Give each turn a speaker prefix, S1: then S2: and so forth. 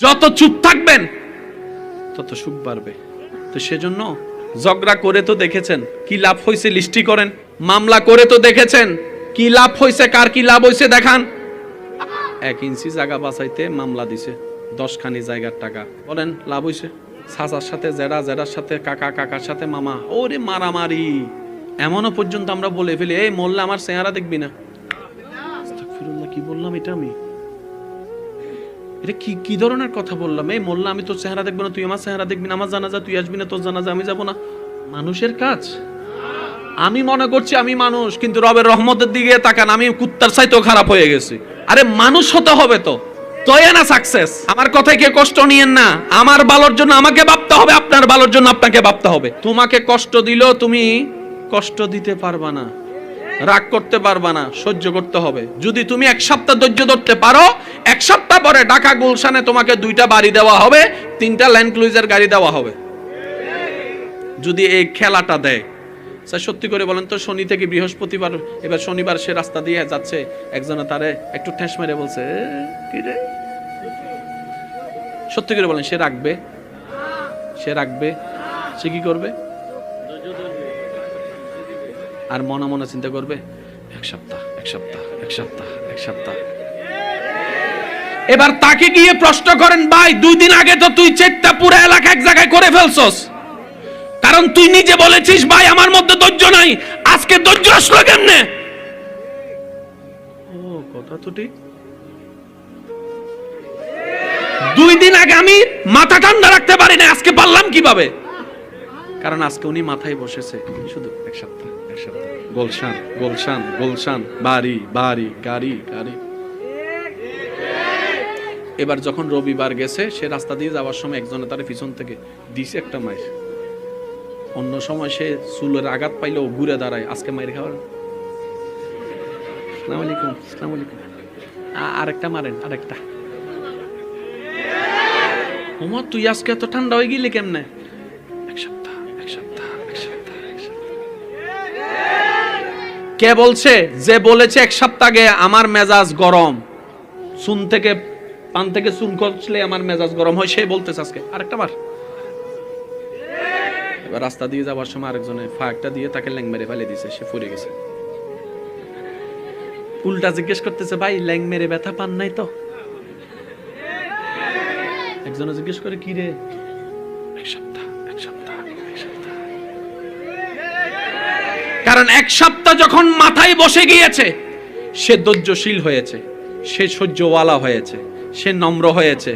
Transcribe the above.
S1: যত চুপ থাকবেন তত সুখ বাড়বে। তো সেজন্য ঝগড়া করে তো দেখেছেন কি লাভ হয়েছে, লিস্টি করেন। মামলা করে তো দেখেছেন কি লাভ হয়েছে, কার কি লাভ হয়েছে দেখান। 1 ইঞ্চি জায়গা বাঁচাইতে মামলা দিছে 10 খানি জায়গার টাকা, বলেন লাভ হয়েছে? চাচার সাথে জেডা, জেডার সাথে কাকা, কাকার সাথে মামা, ওরে মারামারি। এমনও পর্যন্ত আমরা বলে ফেলি, এই মোল্লা আমার চেহারা দেখবি না। আস্তাগফিরুল্লাহ, কি বললাম এটা আমি? এটা কি ধরনের কথা বললাম? এই মোল্লা আমি তোর চেহারা দেখবো না, তুই আমার চেহারা দেখবি না, আমার জানাজা তুই আসবি না, তোর জানাজা আমি যাব না। মানুষের কাজ। আমি মনে করছি আমি মানুষ, কিন্তু রবের রহমতের দিকে তাকান, আমি কুত্তার চাইতেও খারাপ হয়ে গেছি। আরে মানুষ হতে হবে তো, তবে না সাকসেস। আমার কথায় কে কষ্ট নিয়েন না। আমার ভালোর জন্য আমাকে ভাবতে হবে, আপনার ভালোর জন্য আপনাকে ভাবতে হবে। তোমাকে কষ্ট দিলেও তুমি কষ্ট দিতে পারবা না, রাগ করতে পারবা না, সহ্য করতে হবে। যদি তুমি 1 সপ্তাহ ধৈর্য ধরতে পারো, 1 সপ্তাহ পরে ঢাকা গুলশানে তোমাকে 2টা বাড়ি দেওয়া হবে, 3টা ল্যান্ড ক্রুইজার গাড়ি দেওয়া হবে। যদি এই খেলাটা দেয়। স্যার সত্যি করে বলেন তো, শনি থেকে বৃহস্পতিবার, এবার শনিবার সে রাস্তা দিয়ে যাচ্ছে, একজনে তারে একটু ঠেস মেরে বলছে, কি রে? সত্যি করে বলেন, সে রাখবে? সে রাখবে? সে কি করবে? আর মনে মনে চিন্তা করবে 1 সপ্তাহ, 1 সপ্তাহ, 1 সপ্তাহ, 1 সপ্তাহ। এবার তাকে গিয়ে প্রশ্ন করেন, ভাই 2 দিন আগে তো তুই চেকটা পুরো এলাকা এক জায়গায় করে ফেলছস, কারণ তুই নিজে বলেছিস ভাই আমার মধ্যে ধৈর্য নাই, আজকে ধৈর্য আসলো কেমনে? ও কথা তো ঠিক। 2 দিন আগে আমি মাথা ঠান্ডা রাখতে পারি না, আজকে পারলাম কিভাবে? কারণ আজকে উনি মাথায় বসেছে শুধু 1 সপ্তাহ, 1 সপ্তাহ, গুলশান, গুলশান, গুলশান, বাড়ি, বাড়ি, গাড়ি, গাড়ি। এবার যখন রবিবার গেছে, সে রাস্তা দিয়ে যাওয়ার সময় একজনে তার পিছন থেকে দিছে একটা মাইর। অন্য সময় সে চুলের আঘাত পাইলেও ঘুরে দাঁড়ায়, আজকে মাইর খাওয়ার। আসসালামু আলাইকুম, আসসালামু আলাইকুম, আরেকটা মারেন, আরেকটা। ওমা তুই আজকে এত ঠান্ডা হয়ে গেলি কেমনে? 1 সপ্তাহ, 1 সপ্তাহ, 1 সপ্তাহ, 1 সপ্তাহ। কে বলছে? যে বলেছে 1 সপ্তাহ আগে আমার মেজাজ গরম, চুন থেকে পান থেকে চুন খসলে আমার মেজাজ গরম হয়, সে বলতেছে আজকে আরেকটা মার। এবার রাস্তা দিয়ে যাওয়ার সময় আরেকজনে ফাঁকটা দিয়ে তাকে ল্যাং মেরে ফেলে দিছে, সে পড়ে গেছে। উল্টা জিজ্ঞেস করতেছে, ভাই ল্যাং মেরে ব্যথা পান নাই তো? একজনে জিজ্ঞেস করে, কি রে? 1 সপ্তাহ, 1 সপ্তাহ, 1 সপ্তাহ। কারণ 1 সপ্তাহ যখন মাথায় বসে গিয়েছে, সে ধৈর্যশীল হয়েছে, সে সহ্যওয়ালা হয়েছে, সে নম্র হয়েছে,